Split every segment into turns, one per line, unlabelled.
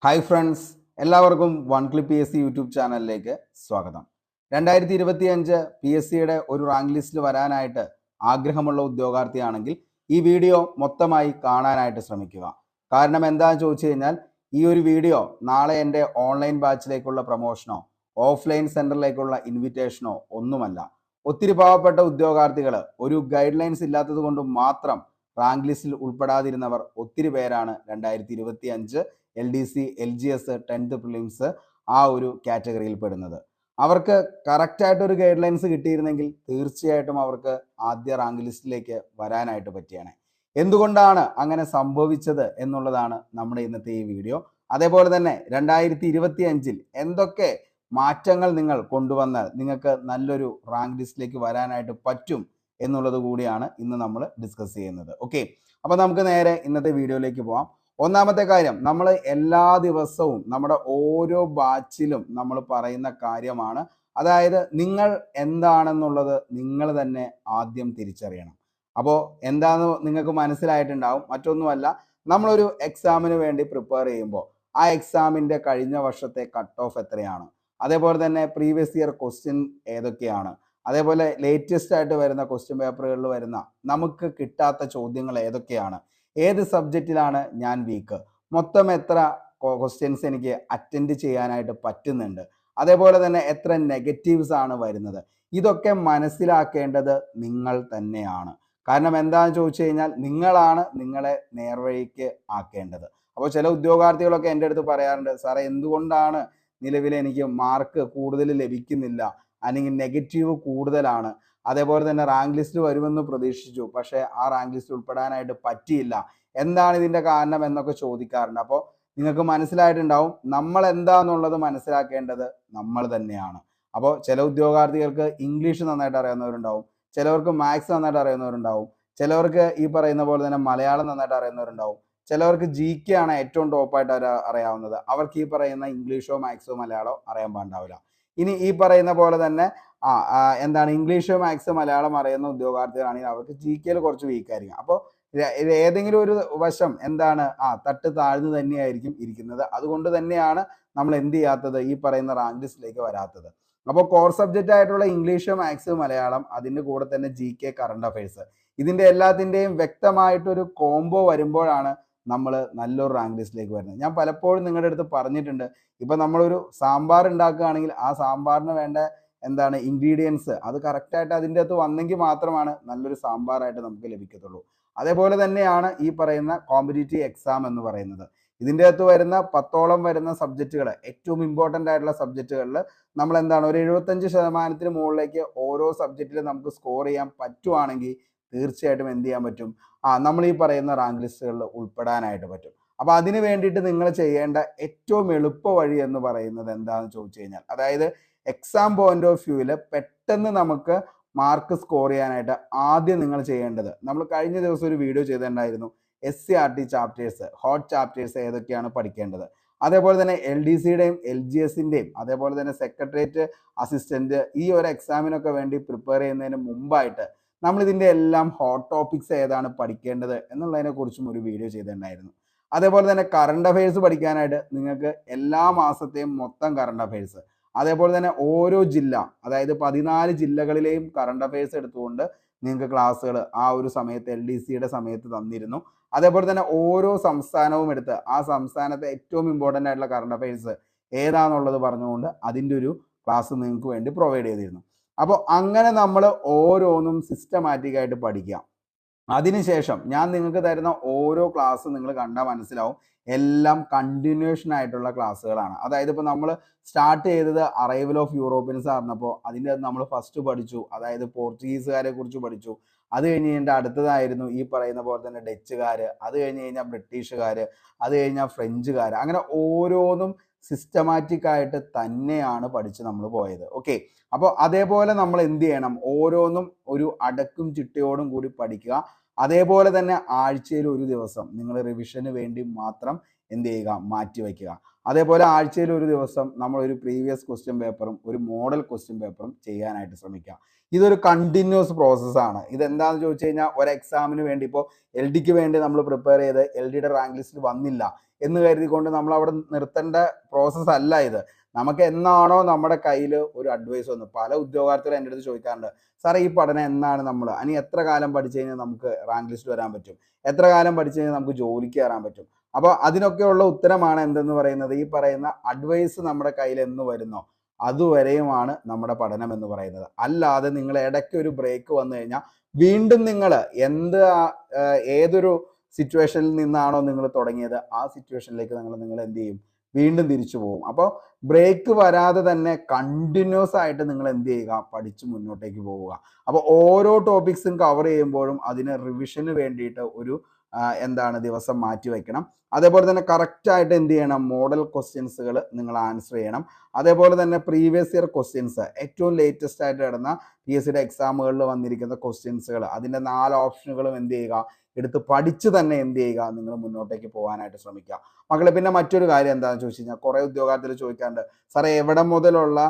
Hi friends, എല്ലാവർക്കും one clip PSC YouTube ചാനലിലേക്ക് സ്വാഗതം. 2025 PSCയുടെ ഒരു റാങ്ക് ലിസ്റ്റിൽ വരാനായിട്ട് ആഗ്രഹമുള്ള ഉദ്യോഗാർത്ഥിയാണെങ്കിൽ ഈ വീഡിയോ മൊത്തമായി കാണാനായിട്ട് ശ്രമിക്കുക. കാരണം എന്താണെന്ന് ചോദിച്ചു കഴിഞ്ഞാൽ ഈ ഒരു വീഡിയോ നാളെ എൻ്റെ ഓൺലൈൻ ബാച്ചിലേക്കുള്ള പ്രൊമോഷനോ ഓഫ്ലൈൻ സെൻറ്ററിലേക്കുള്ള ഇൻവിറ്റേഷനോ ഒന്നുമല്ല. ഒത്തിരി പാവപ്പെട്ട ഉദ്യോഗാർത്ഥികൾ ഒരു ഗൈഡ് ലൈൻസ് ഇല്ലാത്തത് കൊണ്ട് മാത്രം റാങ്ക് ലിസ്റ്റിൽ ഉൾപ്പെടാതിരുന്നവർ ഒത്തിരി പേരാണ് 2025 LDC LGS 10th പ്രിലിംസ് ആ ഒരു കാറ്റഗറിയിൽ പെടുന്നത്. അവർക്ക് കറക്റ്റായിട്ടൊരു ഗൈഡ് ലൈൻസ് കിട്ടിയിരുന്നെങ്കിൽ തീർച്ചയായിട്ടും അവർക്ക് ആദ്യ റാങ്ക് ലിസ്റ്റിലേക്ക് വരാനായിട്ട് പറ്റിയാണ്. എന്തുകൊണ്ടാണ് അങ്ങനെ സംഭവിച്ചത് എന്നുള്ളതാണ് നമ്മുടെ ഇന്നത്തെ ഈ വീഡിയോ. അതേപോലെ തന്നെ 2025 എന്തൊക്കെ മാറ്റങ്ങൾ നിങ്ങൾ കൊണ്ടുവന്നാൽ നിങ്ങൾക്ക് നല്ലൊരു റാങ്ക് ലിസ്റ്റിലേക്ക് വരാനായിട്ട് പറ്റും എന്നുള്ളത് കൂടിയാണ് ഇന്ന് നമ്മൾ ഡിസ്കസ് ചെയ്യുന്നത്. ഓക്കെ, അപ്പോൾ നമുക്ക് നേരെ ഇന്നത്തെ വീഡിയോയിലേക്ക് പോകാം. ഒന്നാമത്തെ കാര്യം, നമ്മൾ എല്ലാ ദിവസവും നമ്മുടെ ഓരോ ബാച്ചിലും നമ്മൾ പറയുന്ന കാര്യമാണ്. അതായത് നിങ്ങൾ എന്താണെന്നുള്ളത് നിങ്ങൾ തന്നെ ആദ്യം തിരിച്ചറിയണം. അപ്പോൾ എന്താണെന്ന് നിങ്ങൾക്ക് മനസ്സിലായിട്ടുണ്ടാവും. മറ്റൊന്നുമല്ല, നമ്മളൊരു എക്സാമിന് വേണ്ടി പ്രിപ്പയർ ചെയ്യുമ്പോൾ ആ എക്സാമിൻ്റെ കഴിഞ്ഞ വർഷത്തെ കട്ട് ഓഫ് എത്രയാണ്, അതേപോലെ തന്നെ പ്രീവിയസ് ഇയർ ക്വസ്റ്റ്യൻ ഏതൊക്കെയാണ്, അതേപോലെ ലേറ്റസ്റ്റ് ആയിട്ട് വരുന്ന ക്വസ്റ്റ്യൻ പേപ്പറുകളിൽ വരുന്ന നമുക്ക് കിട്ടാത്ത ചോദ്യങ്ങൾ ഏതൊക്കെയാണ്, ഏത് സബ്ജക്റ്റിലാണ് ഞാൻ വീക്ക്, മൊത്തം എത്ര ക്വസ്റ്റ്യൻസ് എനിക്ക് അറ്റൻഡ് ചെയ്യാനായിട്ട് പറ്റുന്നുണ്ട്, അതേപോലെ തന്നെ എത്ര നെഗറ്റീവ്സ് ആണ് വരുന്നത്, ഇതൊക്കെ മനസ്സിലാക്കേണ്ടത് നിങ്ങൾ തന്നെയാണ്. കാരണം എന്താണെന്ന് ചോദിച്ചു കഴിഞ്ഞാൽ നിങ്ങളാണ് നിങ്ങളെ നേർവഴിക്ക് ആക്കേണ്ടത്. അപ്പോൾ ചില ഉദ്യോഗാർത്ഥികളൊക്കെ എൻ്റെ അടുത്ത് പറയാറുണ്ട്, സാറേ എന്തുകൊണ്ടാണ് നിലവിൽ എനിക്ക് മാർക്ക് കൂടുതൽ ലഭിക്കുന്നില്ല, അല്ലെങ്കിൽ നെഗറ്റീവ് കൂടുതലാണ്, അതേപോലെ തന്നെ റാങ്ക് ലിസ്റ്റ് വരുമെന്ന് പ്രതീക്ഷിച്ചു പക്ഷേ ആ റാങ്ക് ലിസ്റ്റ് ഉൾപ്പെടാനായിട്ട് പറ്റിയില്ല, എന്താണ് ഇതിൻ്റെ കാരണം എന്നൊക്കെ ചോദിക്കാറുണ്ട്. അപ്പോൾ നിങ്ങൾക്ക് മനസ്സിലായിട്ടുണ്ടാവും നമ്മൾ എന്താണെന്നുള്ളത് മനസ്സിലാക്കേണ്ടത് നമ്മൾ തന്നെയാണ്. അപ്പോൾ ചില ഉദ്യോഗാർത്ഥികൾക്ക് ഇംഗ്ലീഷ് നന്നായിട്ട് അറിയാവുന്നവരുണ്ടാവും, ചിലവർക്ക് മാത്സ് നന്നായിട്ട് അറിയുന്നവരുണ്ടാവും, ചിലവർക്ക് ഈ പറയുന്ന പോലെ തന്നെ മലയാളം നന്നായിട്ട് അറിയുന്നവരുണ്ടാവും, ചിലവർക്ക് GK ആണ് ഏറ്റവും ടോപ്പായിട്ട് അറിയാവുന്നത്, അവർക്ക് ഈ പറയുന്ന ഇംഗ്ലീഷോ മാത്സോ മലയാളമോ അറിയാൻ പാടുണ്ടാവില്ല. ഇനി ഈ പറയുന്ന പോലെ തന്നെ എന്താണ് ഇംഗ്ലീഷ് മാത്സ് മലയാളം അറിയുന്ന ഉദ്യോഗാർത്ഥികളാണെങ്കിൽ അവർക്ക് GK കുറച്ച് വീക്കായിരിക്കും. അപ്പോൾ ഏതെങ്കിലും ഒരു വശം എന്താണ് തട്ട് താഴ്ന്നു തന്നെയായിരിക്കും ഇരിക്കുന്നത്. അതുകൊണ്ട് തന്നെയാണ് നമ്മൾ എന്ത് ചെയ്യാത്തത്, ഈ പറയുന്ന റാങ്ക് ലിസ്റ്റിലേക്ക് വരാത്തത്. അപ്പോൾ കോർ സബ്ജക്റ്റ് ആയിട്ടുള്ള ഇംഗ്ലീഷ് മാത്സ് മലയാളം, അതിൻ്റെ കൂടെ തന്നെ GK കറണ്ട് അഫയേഴ്സ്, ഇതിൻ്റെ എല്ലാത്തിൻ്റെയും വ്യക്തമായിട്ടൊരു കോംബോ വരുമ്പോഴാണ് നമ്മൾ നല്ലൊരു റാങ്ക് ലിസ്റ്റിലേക്ക് വരുന്നത്. ഞാൻ പലപ്പോഴും നിങ്ങളുടെ അടുത്ത് പറഞ്ഞിട്ടുണ്ട്, ഇപ്പം നമ്മളൊരു സാമ്പാർ ഉണ്ടാക്കുകയാണെങ്കിൽ ആ സാമ്പാറിന് വേണ്ട എന്താണ് ഇൻഗ്രീഡിയൻസ് അത് കറക്റ്റായിട്ട് അതിൻ്റെ അകത്ത് വന്നെങ്കിൽ മാത്രമാണ് നല്ലൊരു സാമ്പാറായിട്ട് നമുക്ക് ലഭിക്കത്തുള്ളൂ. അതേപോലെ തന്നെയാണ് ഈ പറയുന്ന കോമ്പറ്റീറ്റീവ് എക്സാം എന്ന് പറയുന്നത്. ഇതിൻ്റെ അകത്ത് വരുന്ന 10ഓളം വരുന്ന സബ്ജക്റ്റുകൾ, ഏറ്റവും ഇമ്പോർട്ടൻ്റ് ആയിട്ടുള്ള സബ്ജക്റ്റുകളിൽ നമ്മൾ എന്താണ് ഒരു 75% മുകളിലേക്ക് ഓരോ സബ്ജക്റ്റിലും നമുക്ക് സ്കോർ ചെയ്യാൻ പറ്റുവാണെങ്കിൽ തീർച്ചയായിട്ടും എന്ത് ചെയ്യാൻ പറ്റും, നമ്മൾ ഈ പറയുന്ന റാങ്ക് ലിസ്റ്റുകളിൽ ഉൾപ്പെടാനായിട്ട് പറ്റും. അപ്പോൾ അതിന് വേണ്ടിയിട്ട് നിങ്ങൾ ചെയ്യേണ്ട ഏറ്റവും എളുപ്പ വഴി എന്ന് പറയുന്നത് എന്താണെന്ന് ചോദിച്ചു കഴിഞ്ഞാൽ, അതായത് എക്സാം പോയിന്റ് ഓഫ് വ്യൂവിൽ പെട്ടെന്ന് നമുക്ക് മാർക്ക് സ്കോർ ചെയ്യാനായിട്ട് ആദ്യം നിങ്ങൾ ചെയ്യേണ്ടത്, നമ്മൾ കഴിഞ്ഞ ദിവസം ഒരു വീഡിയോ ചെയ്തിട്ടുണ്ടായിരുന്നു, SCRT ചാപ്റ്റേഴ്സ്, ഹോട്ട് ചാപ്റ്റേഴ്സ് ഏതൊക്കെയാണ് പഠിക്കേണ്ടത്, അതേപോലെ തന്നെ LDCയുടെയും LGSൻ്റെയും അതേപോലെ തന്നെ സെക്രട്ടേറിയറ്റ് അസിസ്റ്റന്റ് ഈ ഒരു എക്സാമിനൊക്കെ വേണ്ടി പ്രിപ്പയർ ചെയ്യുന്നതിന് മുമ്പായിട്ട് നമ്മൾ ഇതിൻ്റെ എല്ലാം ഹോട്ട് ടോപ്പിക്സ് ഏതാണ് പഠിക്കേണ്ടത് എന്നുള്ളതിനെ കുറിച്ചും ഒരു വീഡിയോ ചെയ്തിട്ടുണ്ടായിരുന്നു. അതേപോലെ തന്നെ കറണ്ട് അഫയേഴ്സ് പഠിക്കാനായിട്ട് നിങ്ങൾക്ക് എല്ലാ മാസത്തെയും മൊത്തം കറണ്ട് അഫയേഴ്സ്, അതേപോലെ തന്നെ ഓരോ ജില്ല, അതായത് 14 ജില്ലകളിലെയും കറണ്ട് അഫയേഴ്സ് എടുത്തുകൊണ്ട് നിങ്ങൾക്ക് ക്ലാസ്സുകൾ ആ ഒരു സമയത്ത് LDCയുടെ സമയത്ത് തന്നിരുന്നു. അതേപോലെ തന്നെ ഓരോ സംസ്ഥാനവും എടുത്ത് ആ സംസ്ഥാനത്തെ ഏറ്റവും ഇമ്പോർട്ടൻ്റ് ആയിട്ടുള്ള കറണ്ട് അഫയേഴ്സ് ഏതാണെന്നുള്ളത് പറഞ്ഞുകൊണ്ട് അതിൻ്റെ ഒരു ക്ലാസ് നിങ്ങൾക്ക് വേണ്ടി പ്രൊവൈഡ് ചെയ്തിരുന്നു. അപ്പോൾ അങ്ങനെ നമ്മൾ ഓരോന്നും സിസ്റ്റമാറ്റിക് ആയിട്ട് പഠിക്കുക. അതിനുശേഷം ഞാൻ നിങ്ങൾക്ക് തരുന്ന ഓരോ ക്ലാസ് നിങ്ങൾ കണ്ടാൽ മനസ്സിലാവും എല്ലാം കണ്ടിന്യൂഷൻ ആയിട്ടുള്ള ക്ലാസ്സുകളാണ്. അതായത് ഇപ്പോൾ നമ്മൾ സ്റ്റാർട്ട് ചെയ്തത് അറൈവൽ ഓഫ് യൂറോപ്യൻസ് ആയിരുന്നപ്പോൾ അതിൻ്റെ നമ്മൾ ഫസ്റ്റ് പഠിച്ചു, അതായത് പോർച്ചുഗീസുകാരെ കുറിച്ച് പഠിച്ചു. അത് കഴിഞ്ഞ് കഴിഞ്ഞാൽ അടുത്തതായിരുന്നു ഈ പറയുന്ന പോലെ തന്നെ ഡച്ചുകാർ, അത് കഴിഞ്ഞ് കഴിഞ്ഞാൽ ബ്രിട്ടീഷുകാർ, അത് കഴിഞ്ഞാൽ ഫ്രഞ്ചുകാർ, അങ്ങനെ ഓരോന്നും സിസ്റ്റമാറ്റിക് ആയിട്ട് തന്നെയാണ് പഠിച്ച് നമ്മൾ പോയത്. ഓക്കെ, അപ്പോൾ അതേപോലെ നമ്മൾ എന്ത് ചെയ്യണം, ഓരോന്നും ഒരു അടക്കും ചിട്ടയോടും കൂടി പഠിക്കുക. അതേപോലെ തന്നെ ആഴ്ചയിൽ ഒരു ദിവസം നിങ്ങൾ റിവിഷന് വേണ്ടി മാത്രം എന്ത് ചെയ്യുക, മാറ്റി വയ്ക്കുക. അതേപോലെ ആഴ്ചയിൽ ഒരു ദിവസം നമ്മളൊരു പ്രീവിയസ് ക്വസ്റ്റ്യൻ പേപ്പറും ഒരു മോഡൽ ക്വസ്റ്റ്യൻ പേപ്പറും ചെയ്യാനായിട്ട് ശ്രമിക്കുക. ഇതൊരു കണ്ടിന്യൂസ് പ്രോസസ്സാണ്. ഇതെന്താണെന്ന് ചോദിച്ചു കഴിഞ്ഞാൽ ഒരു എക്സാമിന് വേണ്ടി ഇപ്പോൾ LDക്ക് വേണ്ടി നമ്മൾ പ്രിപ്പയർ ചെയ്ത് LDയുടെ റാങ്ക് ലിസ്റ്റിൽ വന്നില്ല എന്ന് കരുതിക്കൊണ്ട് നമ്മൾ അവിടെ നിർത്തേണ്ട പ്രോസസ്സ് അല്ല ഇത്. നമുക്ക് എന്നാണോ നമ്മുടെ കയ്യിൽ ഒരു അഡ്വൈസ് വന്നു, പല ഉദ്യോഗാർത്ഥികളും എൻ്റെ അടുത്ത് ചോദിക്കാറുണ്ട്, സാറേ ഈ പഠനം എന്നാണ് നമ്മൾ ഇനി എത്ര കാലം പഠിച്ചു കഴിഞ്ഞാൽ നമുക്ക് റാങ്ക് ലിസ്റ്റ് വരാൻ പറ്റും, എത്ര കാലം പഠിച്ചു കഴിഞ്ഞാൽ നമുക്ക് ജോലിക്ക് കയറാൻ പറ്റും. അപ്പോൾ അതിനൊക്കെയുള്ള ഉത്തരമാണ് എന്തെന്ന് പറയുന്നത്, ഈ പറയുന്ന അഡ്വൈസ് നമ്മുടെ കയ്യിൽ എന്ന് വരുന്നോ അതുവരെയുമാണ് നമ്മുടെ പഠനം എന്ന് പറയുന്നത്. അല്ലാതെ നിങ്ങൾ ഇടയ്ക്ക് ഒരു ബ്രേക്ക് വന്നു കഴിഞ്ഞാൽ വീണ്ടും നിങ്ങൾ ഏതൊരു സിറ്റുവേഷനിൽ നിന്നാണോ നിങ്ങൾ തുടങ്ങിയത് ആ സിറ്റുവേഷനിലേക്ക് നിങ്ങൾ എന്ത് ചെയ്യും, വീണ്ടും തിരിച്ചു പോകും. അപ്പോൾ ബ്രേക്ക് വരാതെ തന്നെ കണ്ടിന്യൂസ് ആയിട്ട് നിങ്ങൾ എന്ത് ചെയ്യുക, പഠിച്ച് മുന്നോട്ടേക്ക് പോവുക. അപ്പോൾ ഓരോ ടോപ്പിക്സും കവർ ചെയ്യുമ്പോഴും അതിന് റിവിഷന് വേണ്ടിയിട്ട് ഒരു ദിവസം മാറ്റി വയ്ക്കണം. അതേപോലെ തന്നെ കറക്റ്റായിട്ട് എന്ത് ചെയ്യണം, മോഡൽ ക്വസ്റ്റ്യൻസുകൾ നിങ്ങൾ ആൻസർ ചെയ്യണം. അതേപോലെ തന്നെ പ്രീവിയസ് ഇയർ ക്വസ്റ്റ്യൻസ്, ഏറ്റവും ലേറ്റസ്റ്റ് ആയിട്ട് നടന്ന PSCയുടെ എക്സാമുകളിൽ വന്നിരിക്കുന്ന ക്വസ്റ്റ്യൻസുകൾ, അതിൻ്റെ 4 ഓപ്ഷനുകളും എന്ത് ചെയ്യുക, എടുത്ത് പഠിച്ച് തന്നെ എന്ത് ചെയ്യുക, നിങ്ങൾ മുന്നോട്ടേക്ക് പോകാനായിട്ട് ശ്രമിക്കുക മക്കളെ. പിന്നെ മറ്റൊരു കാര്യം എന്താണെന്ന് ചോദിച്ചു കഴിഞ്ഞാൽ, കുറേ ഉദ്യോഗാർത്ഥികൾ ചോദിക്കാറുണ്ട്, സാറേ എവിടെ മുതലുള്ള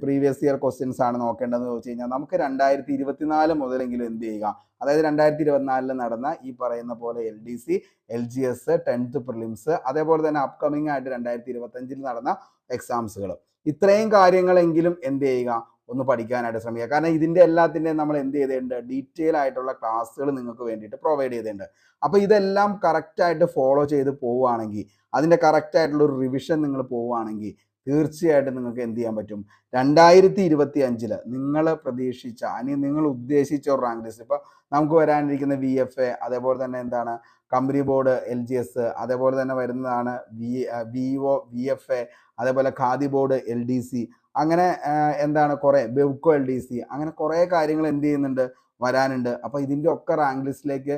പ്രീവിയസ് ഇയർ ക്വസ്റ്റ്യൻസ് ആണ് നോക്കേണ്ടതെന്ന് ചോദിച്ചു കഴിഞ്ഞാൽ, നമുക്ക് 2024 മുതലെങ്കിലും എന്ത് ചെയ്യുക, അതായത് 2024 നടന്ന ഈ പറയുന്ന പോലെ LDC, LGS, 10th പ്രിലിംസ്, അതേപോലെ തന്നെ അപ്കമിങ് ആയിട്ട് 2025 നടന്ന എക്സാംസുകൾ, ഇത്രയും കാര്യങ്ങളെങ്കിലും എന്ത് ചെയ്യുക, ഒന്ന് പഠിക്കാനായിട്ട് ശ്രമിക്കുക. കാരണം ഇതിൻ്റെ എല്ലാത്തിൻ്റെയും നമ്മൾ എന്ത് ചെയ്തിട്ടുണ്ട്, ഡീറ്റെയിൽ ആയിട്ടുള്ള ക്ലാസ്സുകൾ നിങ്ങൾക്ക് വേണ്ടിയിട്ട് പ്രൊവൈഡ് ചെയ്തിട്ടുണ്ട്. അപ്പോൾ ഇതെല്ലാം കറക്റ്റായിട്ട് ഫോളോ ചെയ്ത് പോവുകയാണെങ്കിൽ, അതിൻ്റെ കറക്റ്റായിട്ടുള്ള ഒരു റിവിഷൻ നിങ്ങൾ പോവുകയാണെങ്കിൽ തീർച്ചയായിട്ടും നിങ്ങൾക്ക് എന്ത് ചെയ്യാൻ പറ്റും, 2025 നിങ്ങൾ പ്രതീക്ഷിച്ച നിങ്ങൾ ഉദ്ദേശിച്ച ഒരു റാങ്ക് ലിസ്റ്റ്, ഇപ്പോൾ നമുക്ക് വരാനിരിക്കുന്ന VFA, അതേപോലെ തന്നെ കമ്പനി ബോർഡ് LGS, അതേപോലെ തന്നെ വരുന്നതാണ് VO VFA, അതേപോലെ ഖാദി ബോർഡ് LDC, അങ്ങനെ കുറേ ബെവ്കോ LDC, അങ്ങനെ കുറേ കാര്യങ്ങൾ എന്ത് ചെയ്യുന്നുണ്ട്, വരാനുണ്ട്. അപ്പോൾ ഇതിൻ്റെ ഒക്കെ റാങ്ക് ലിസ്റ്റിലേക്ക്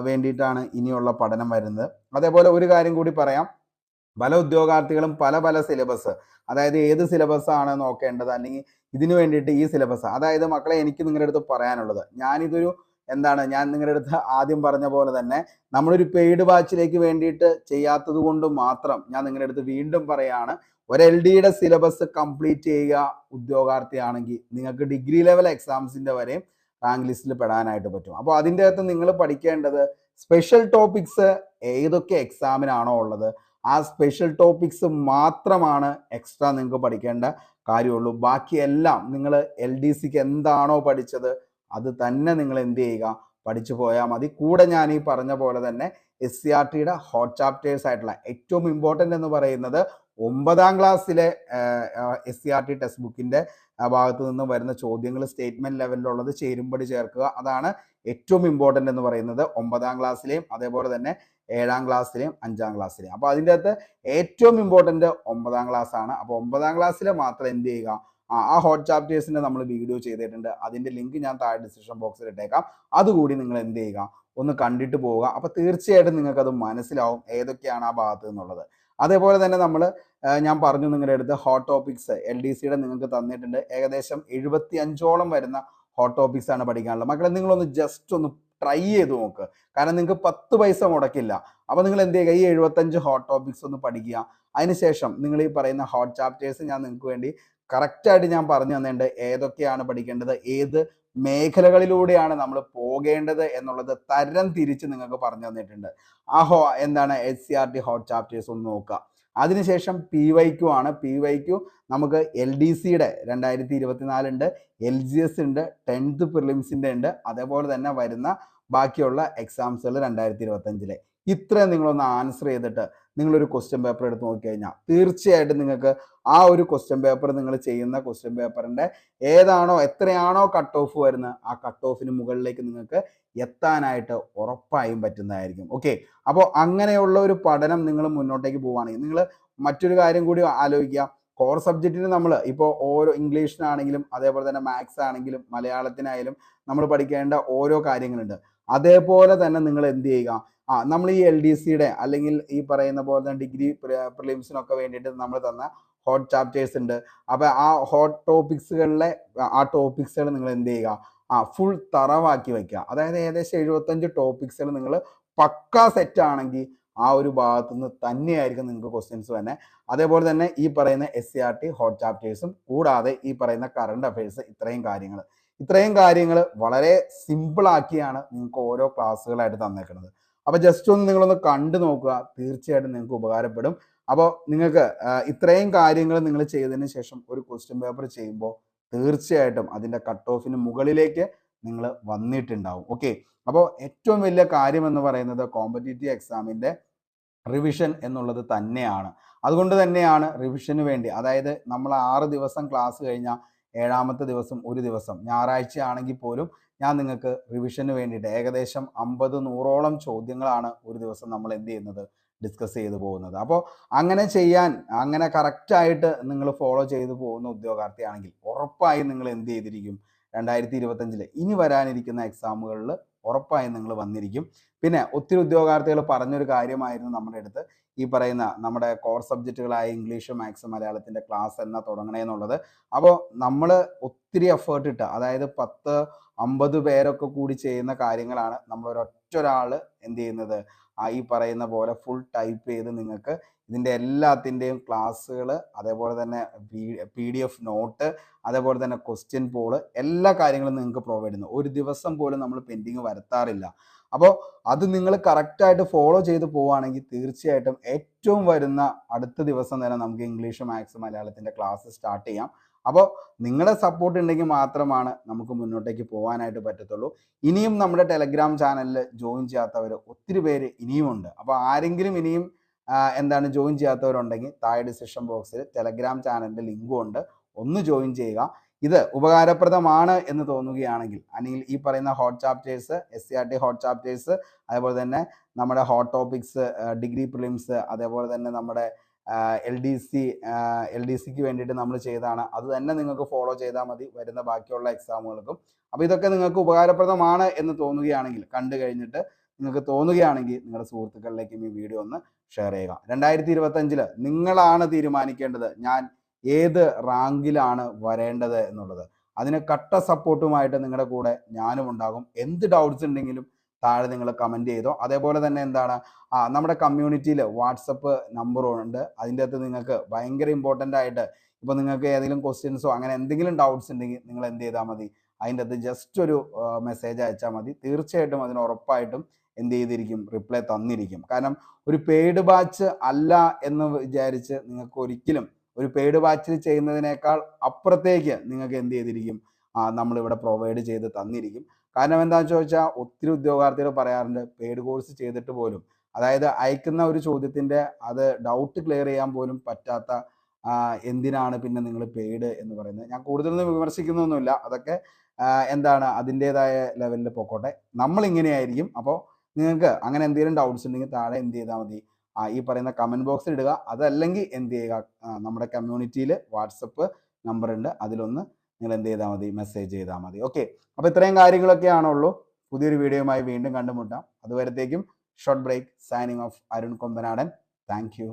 വേണ്ടിയിട്ടാണ് ഇനിയുള്ള പഠനം വരുന്നത്. അതേപോലെ ഒരു കാര്യം കൂടി പറയാം, പല ഉദ്യോഗാർത്ഥികളും പല സിലബസ്, അതായത് ഏത് സിലബസ് ആണ് നോക്കേണ്ടത്, അല്ലെങ്കിൽ ഇതിനു വേണ്ടിയിട്ട് ഈ സിലബസ്, അതായത് മക്കളെ എനിക്ക് നിങ്ങളുടെ അടുത്ത് പറയാനുള്ളത്, ഞാനിതൊരു ഞാൻ നിങ്ങളുടെ അടുത്ത് ആദ്യം പറഞ്ഞ പോലെ തന്നെ നമ്മളൊരു പെയ്ഡ് ബാച്ചിലേക്ക് വേണ്ടിയിട്ട് ചെയ്യാത്തത് കൊണ്ട് മാത്രം ഞാൻ നിങ്ങളുടെ അടുത്ത് വീണ്ടും പറയാണ്, ഒരു LDയുടെ സിലബസ് കംപ്ലീറ്റ് ചെയ്യുക ഉദ്യോഗാർത്ഥിയാണെങ്കിൽ നിങ്ങൾക്ക് ഡിഗ്രി ലെവൽ എക്സാംസിൻ്റെ വരെയും റാങ്ക് ലിസ്റ്റിൽ പെടാനായിട്ട് പറ്റും. അപ്പോൾ അതിൻ്റെ അകത്ത് നിങ്ങൾ പഠിക്കേണ്ടത് സ്പെഷ്യൽ ടോപ്പിക്സ് ഏതൊക്കെ എക്സാമിനാണോ ഉള്ളത് ആ സ്പെഷ്യൽ ടോപ്പിക്സ് മാത്രമാണ് എക്സ്ട്രാ നിങ്ങൾക്ക് പഠിക്കേണ്ട കാര്യമുള്ളൂ. ബാക്കിയെല്ലാം നിങ്ങൾ LDCക്ക് എന്താണോ പഠിച്ചത് അത് തന്നെ നിങ്ങൾ എന്ത് ചെയ്യുക, പഠിച്ചു പോയാൽ മതി. കൂടെ ഞാൻ ഈ പറഞ്ഞ പോലെ തന്നെ SCRTയുടെ ഹോട്ട് ചാപ്റ്റേഴ്സ് ആയിട്ടുള്ള ഏറ്റവും ഇമ്പോർട്ടൻ്റ് എന്ന് പറയുന്നത് 9ാം ക്ലാസ്സിലെ SCRT ടെക്സ്റ്റ് ബുക്കിൻ്റെ ഭാഗത്തു നിന്ന് വരുന്ന ചോദ്യങ്ങൾ സ്റ്റേറ്റ്മെൻറ്റ് ലെവലിലുള്ളത് ചേരുമ്പടി ചേർക്കുക. അതാണ് ഏറ്റവും ഇമ്പോർട്ടൻ്റ് എന്ന് പറയുന്നത് 9ാം ക്ലാസ്സിലെയും അതേപോലെ തന്നെ 7ാം ക്ലാസ്സിലെയും 5ാം ക്ലാസ്സിലെയും. അപ്പോൾ അതിൻ്റെ അകത്ത് ഏറ്റവും ഇമ്പോർട്ടൻ്റ് 9ാം ക്ലാസ് ആണ്. അപ്പോൾ 9ാം ക്ലാസ്സിലെ മാത്രം എന്ത് ചെയ്യുക, ആ ഹോട്ട് ചാപ്റ്റേഴ്സിൻ്റെ നമ്മൾ വീഡിയോ ചെയ്തിട്ടുണ്ട്, അതിൻ്റെ ലിങ്ക് ഞാൻ താഴെ ഡിസ്ക്രിപ്ഷൻ ബോക്സിൽ ഇട്ടേക്കാം. അതുകൂടി നിങ്ങൾ എന്ത് ചെയ്യുക, ഒന്ന് കണ്ടിട്ട് പോവുക. അപ്പോൾ തീർച്ചയായിട്ടും നിങ്ങൾക്കത് മനസ്സിലാവും ഏതൊക്കെയാണ് ആ ഭാഗത്ത് എന്നുള്ളത്. അതേപോലെ തന്നെ ഞാൻ പറഞ്ഞു നിങ്ങളുടെ അടുത്ത് ഹോട്ട് ടോപ്പിക്സ് LDCയുടെ നിങ്ങൾക്ക് തന്നിട്ടുണ്ട്. ഏകദേശം 75ഓളം വരുന്ന ഹോട്ട് ടോപ്പിക്സ് ആണ് പഠിക്കാനുള്ളത്. മക്കളെ നിങ്ങളൊന്ന് ജസ്റ്റ് ഒന്ന് ട്രൈ ചെയ്ത് നോക്ക്, കാരണം നിങ്ങൾക്ക് 10 പൈസ മുടക്കില്ല. അപ്പോൾ നിങ്ങൾ എന്ത് ചെയ്യുക, ഈ 75 ഹോട്ട് ടോപ്പിക്സ് ഒന്ന് പഠിക്കുക. അതിനുശേഷം നിങ്ങൾ ഈ പറയുന്ന ഹോട്ട് ചാപ്റ്റേഴ്സ് ഞാൻ നിങ്ങൾക്ക് വേണ്ടി കറക്റ്റായിട്ട് ഞാൻ പറഞ്ഞു തന്നിട്ടുണ്ട്, ഏതൊക്കെയാണ് പഠിക്കേണ്ടത്, ഏത് മേഖലകളിലൂടെയാണ് നമ്മൾ പോകേണ്ടത് എന്നുള്ളത് തരം തിരിച്ച് നിങ്ങൾക്ക് പറഞ്ഞു തന്നിട്ടുണ്ട്. ആ SCRT ഹോട്ട് ചാപ്റ്റേഴ്സ് ഒന്ന് നോക്കുക. അതിനുശേഷം PYQ ആണ്. PYQ നമുക്ക് LDCയുടെ 2024 ഉണ്ട്, LGS ഉണ്ട്, 10th പ്രിലിംസിൻ്റെ ഉണ്ട്, അതേപോലെ തന്നെ വരുന്ന ബാക്കിയുള്ള എക്സാംസുകൾ 2025. ഇത്രയും നിങ്ങളൊന്ന് ആൻസർ ചെയ്തിട്ട് നിങ്ങളൊരു ക്വസ്റ്റ്യൻ പേപ്പർ എടുത്ത് നോക്കിക്കഴിഞ്ഞാൽ തീർച്ചയായിട്ടും നിങ്ങൾക്ക് ആ ഒരു ക്വസ്റ്റ്യൻ പേപ്പർ നിങ്ങൾ ചെയ്യുന്ന ക്വസ്റ്റ്യൻ പേപ്പറിൻ്റെ എത്രയാണോ കട്ട് ഓഫ് വരുന്നത് ആ കട്ട് ഓഫിന് മുകളിലേക്ക് നിങ്ങൾക്ക് എത്താനായിട്ട് ഉറപ്പായും പറ്റുന്നതായിരിക്കും. ഓക്കെ, അപ്പോൾ അങ്ങനെയുള്ള ഒരു പഠനം നിങ്ങൾ മുന്നോട്ടേക്ക് പോവുകയാണെങ്കിൽ നിങ്ങൾ മറ്റൊരു കാര്യം കൂടി ആലോചിക്കുക. കോർ സബ്ജക്റ്റിന് നമ്മൾ ഇപ്പോൾ ഓരോ ഇംഗ്ലീഷിനാണെങ്കിലും അതേപോലെ തന്നെ മാത്സ് ആണെങ്കിലും മലയാളത്തിനായാലും നമ്മൾ പഠിക്കേണ്ട ഓരോ കാര്യങ്ങളുണ്ട്. അതേപോലെ തന്നെ നിങ്ങൾ എന്ത് ചെയ്യുക, നമ്മൾ ഈ LDCയുടെ അല്ലെങ്കിൽ ഈ പറയുന്ന പോലെ തന്നെ ഡിഗ്രി പ്രിലിംസിനൊക്കെ വേണ്ടിയിട്ട് നമ്മൾ തന്ന ഹോട്ട് ചാപ്റ്റേഴ്സ് ഉണ്ട്. അപ്പോൾ ആ ഹോട്ട് ടോപ്പിക്സുകളിലെ ആ ടോപ്പിക്സുകൾ നിങ്ങൾ എന്ത് ചെയ്യുക, ഫുൾ തറവാക്കി വെക്കുക. അതായത് ഏകദേശം 75 ടോപ്പിക്സുകൾ നിങ്ങൾ പക്കാ സെറ്റ് ആണെങ്കിൽ ആ ഒരു ഭാഗത്തു നിന്ന് തന്നെയായിരിക്കും നിങ്ങൾക്ക് ക്വസ്റ്റ്യൻസ് തന്നെ. അതേപോലെ തന്നെ ഈ പറയുന്ന SCRT ഹോട്ട് ചാപ്റ്റേഴ്സും കൂടാതെ ഈ പറയുന്ന കറണ്ട് അഫയേഴ്സ്, ഇത്രയും കാര്യങ്ങൾ വളരെ സിമ്പിളാക്കിയാണ് നിങ്ങൾക്ക് ഓരോ ക്ലാസ്സുകളായിട്ട് തന്നേക്കുന്നത്. അപ്പോൾ ജസ്റ്റ് ഒന്ന് നിങ്ങളൊന്ന് കണ്ടു നോക്കുക, തീർച്ചയായിട്ടും നിങ്ങൾക്ക് ഉപകാരപ്പെടും. അപ്പോൾ നിങ്ങൾക്ക് ഇത്രയും കാര്യങ്ങൾ നിങ്ങൾ ചെയ്തതിന് ശേഷം ഒരു ക്വസ്റ്റ്യൻ പേപ്പർ ചെയ്യുമ്പോൾ തീർച്ചയായിട്ടും അതിൻ്റെ കട്ട് ഓഫിന് മുകളിലേക്ക് നിങ്ങൾ വന്നിട്ടുണ്ടാവും. ഓക്കെ, അപ്പോൾ ഏറ്റവും വലിയ കാര്യം എന്ന് പറയുന്നത് കോമ്പറ്റേറ്റീവ് എക്സാമിൻ്റെ റിവിഷൻ എന്നുള്ളത് തന്നെയാണ്. അതുകൊണ്ട് തന്നെയാണ് റിവിഷന് വേണ്ടി, അതായത് നമ്മൾ 6 ദിവസം ക്ലാസ് കഴിഞ്ഞാൽ 7ാമത്തെ ദിവസം ഒരു ദിവസം ഞായറാഴ്ച ആണെങ്കിൽ പോലും ഞാൻ നിങ്ങൾക്ക് റിവിഷന് വേണ്ടിയിട്ട് ഏകദേശം 50-100ഓളം ചോദ്യങ്ങളാണ് ഒരു ദിവസം നമ്മൾ എന്ത് ചെയ്യുന്നത്, ഡിസ്കസ് ചെയ്തു പോകുന്നത്. അപ്പോൾ അങ്ങനെ ചെയ്യാൻ, അങ്ങനെ കറക്റ്റായിട്ട് നിങ്ങൾ ഫോളോ ചെയ്തു പോകുന്ന ഉദ്യോഗാർത്ഥിയാണെങ്കിൽ ഉറപ്പായും നിങ്ങൾ എന്ത് ചെയ്തിരിക്കും, 2025 ഇനി വരാനിരിക്കുന്ന എക്സാമുകളിൽ ഉറപ്പായും നിങ്ങൾ വന്നിരിക്കും. പിന്നെ ഒത്തിരി ഉദ്യോഗാർത്ഥികൾ പറഞ്ഞൊരു കാര്യമായിരുന്നു നമ്മുടെ അടുത്ത്, ഈ പറയുന്ന നമ്മുടെ കോർ സബ്ജക്റ്റുകളായ ഇംഗ്ലീഷ്, മാത്സ്, മലയാളത്തിൻ്റെ ക്ലാസ് എന്നാ തുടങ്ങണേ എന്നുള്ളത്. അപ്പോൾ നമ്മൾ ഒത്തിരി എഫേർട്ട് ഇട്ട്, അതായത് 10-50 പേരൊക്കെ കൂടി ചെയ്യുന്ന കാര്യങ്ങളാണ് നമ്മൾ ഒരൊറ്റൊരാൾ എന്ത് ചെയ്യുന്നത്, ഈ പറയുന്ന പോലെ ഫുൾ ടൈപ്പ് ചെയ്ത് നിങ്ങൾക്ക് ഇതിൻ്റെ എല്ലാത്തിൻ്റെയും ക്ലാസ്സുകൾ, അതേപോലെ തന്നെ PDF നോട്ട്, അതേപോലെ തന്നെ ക്വസ്റ്റ്യൻ പോള്, എല്ലാ കാര്യങ്ങളും നിങ്ങൾക്ക് പ്രൊവൈഡ് ചെയ്യുന്നു. ഒരു ദിവസം പോലും നമ്മൾ പെൻഡിങ് വരുത്താറില്ല. അപ്പോൾ അത് നിങ്ങൾ കറക്റ്റായിട്ട് ഫോളോ ചെയ്ത് പോവുകയാണെങ്കിൽ തീർച്ചയായിട്ടും ഏറ്റവും വരുന്ന അടുത്ത ദിവസം തന്നെ നമുക്ക് ഇംഗ്ലീഷ്, മാത്സ്, മലയാളത്തിൻ്റെ ക്ലാസ് സ്റ്റാർട്ട് ചെയ്യാം. അപ്പോൾ നിങ്ങളുടെ സപ്പോർട്ട് ഉണ്ടെങ്കിൽ മാത്രമാണ് നമുക്ക് മുന്നോട്ടേക്ക് പോകാനായിട്ട് പറ്റത്തുള്ളൂ. ഇനിയും നമ്മുടെ ടെലഗ്രാം ചാനലിൽ ജോയിൻ ചെയ്യാത്തവർ ഒത്തിരി പേര് ഇനിയുമുണ്ട്. അപ്പോൾ ആരെങ്കിലും ഇനിയും ജോയിൻ ചെയ്യാത്തവരുണ്ടെങ്കിൽ താഴെ ഡിസ്ക്രിപ്ഷൻ ബോക്സിൽ ടെലഗ്രാം ചാനലിൻ്റെ ലിങ്കും ഉണ്ട്, ഒന്ന് ജോയിൻ ചെയ്യുക. ഇത് ഉപകാരപ്രദമാണ് എന്ന് തോന്നുകയാണെങ്കിൽ, അല്ലെങ്കിൽ ഈ പറയുന്ന hot chapters, SCRT hot chapters, അതേപോലെ തന്നെ നമ്മുടെ ഹോട്ട് ടോപ്പിക്സ്, ഡിഗ്രി പ്രിലിംസ്, അതേപോലെ തന്നെ നമ്മുടെ LDCക്ക് വേണ്ടിയിട്ട് നമ്മൾ ചെയ്തതാണ്, അത് തന്നെ നിങ്ങൾക്ക് ഫോളോ ചെയ്താൽ മതി വരുന്ന ബാക്കിയുള്ള എക്സാമുകൾക്കും. അപ്പോൾ ഇതൊക്കെ നിങ്ങൾക്ക് ഉപകാരപ്രദമാണ് എന്ന് തോന്നുകയാണെങ്കിൽ, കണ്ടു കഴിഞ്ഞിട്ട് നിങ്ങൾക്ക് തോന്നുകയാണെങ്കിൽ നിങ്ങളുടെ സുഹൃത്തുക്കളിലേക്കും ഈ വീഡിയോ ഒന്ന് ഷെയർ ചെയ്യുക. 2025 നിങ്ങളാണ് തീരുമാനിക്കേണ്ടത് ഞാൻ ഏത് റാങ്കിലാണ് വരേണ്ടത് എന്നുള്ളത്. അതിന് കട്ട സപ്പോർട്ടുമായിട്ട് നിങ്ങളുടെ കൂടെ ഞാനും ഉണ്ടാകും. എന്ത് ഡൗട്ട്സ് ഉണ്ടെങ്കിലും താഴെ നിങ്ങൾ കമൻറ്റ് ചെയ്തോ. അതേപോലെ തന്നെ നമ്മുടെ കമ്മ്യൂണിറ്റിയിൽ വാട്സപ്പ് നമ്പറും ഉണ്ട്. അതിൻ്റെ അകത്ത് നിങ്ങൾക്ക് ഭയങ്കര ഇമ്പോർട്ടൻ്റ് ആയിട്ട് ഇപ്പോൾ നിങ്ങൾക്ക് ഏതെങ്കിലും ക്വസ്റ്റ്യൻസോ അങ്ങനെ എന്തെങ്കിലും ഡൗട്ട്സ് ഉണ്ടെങ്കിൽ നിങ്ങൾ എന്ത് ചെയ്താൽ മതി, അതിൻ്റെ അകത്ത് ജസ്റ്റ് ഒരു മെസ്സേജ് അയച്ചാൽ മതി. തീർച്ചയായിട്ടും അതിന് ഉറപ്പായിട്ടും എന്ത് ചെയ്തിരിക്കും, റിപ്ലൈ തന്നിരിക്കും. കാരണം ഒരു പെയ്ഡ് ബാച്ച് അല്ല എന്ന് വിചാരിച്ച് നിങ്ങൾക്ക് ഒരിക്കലും ഒരു പെയ്ഡ് ബാച്ചിൽ ചെയ്യുന്നതിനേക്കാൾ അപ്പുറത്തേക്ക് നിങ്ങൾക്ക് എന്ത് ചെയ്തിരിക്കും, നമ്മളിവിടെ പ്രൊവൈഡ് ചെയ്ത് തന്നിരിക്കും. കാരണം എന്താണെന്ന് ചോദിച്ചാൽ ഒത്തിരി ഉദ്യോഗാർത്ഥികൾ പറയാറുണ്ട് പെയ്ഡ് കോഴ്സ് ചെയ്തിട്ട് പോലും, അതായത് അയക്കുന്ന ഒരു ചോദ്യത്തിൻ്റെ അത് ഡൗട്ട് ക്ലിയർ ചെയ്യാൻ പോലും പറ്റാത്ത, എന്തിനാണ് പിന്നെ നിങ്ങൾ പെയ്ഡ് എന്ന് പറയുന്നത്. ഞാൻ കൂടുതലൊന്നും വിമർശിക്കുന്നൊന്നുമില്ല, അതൊക്കെ അതിൻ്റേതായ ലെവലിൽ പൊക്കോട്ടെ. നമ്മളിങ്ങനെയായിരിക്കും. അപ്പോൾ നിങ്ങൾക്ക് അങ്ങനെ എന്തെങ്കിലും ഡൗട്ട്സ് ഉണ്ടെങ്കിൽ താഴെ എന്ത് ചെയ്താൽ മതി, ഈ പറയുന്ന കമൻറ്റ് ബോക്സിൽ ഇടുക. അതല്ലെങ്കിൽ എന്ത് ചെയ്യുക, നമ്മുടെ കമ്മ്യൂണിറ്റിയിൽ വാട്സപ്പ് നമ്പർ ഉണ്ട്, അതിലൊന്ന് നിങ്ങൾ എന്ത് ചെയ്താൽ മതി, മെസ്സേജ് ചെയ്താൽ മതി. ഓക്കെ, അപ്പോൾ ഇത്രയും കാര്യങ്ങളൊക്കെയാണുള്ളൂ. പുതിയൊരു വീഡിയോയുമായി വീണ്ടും കണ്ടുമുട്ടാം. അതുവരത്തേക്കും short break. Signing off, Arun Kombanadan. Thank U.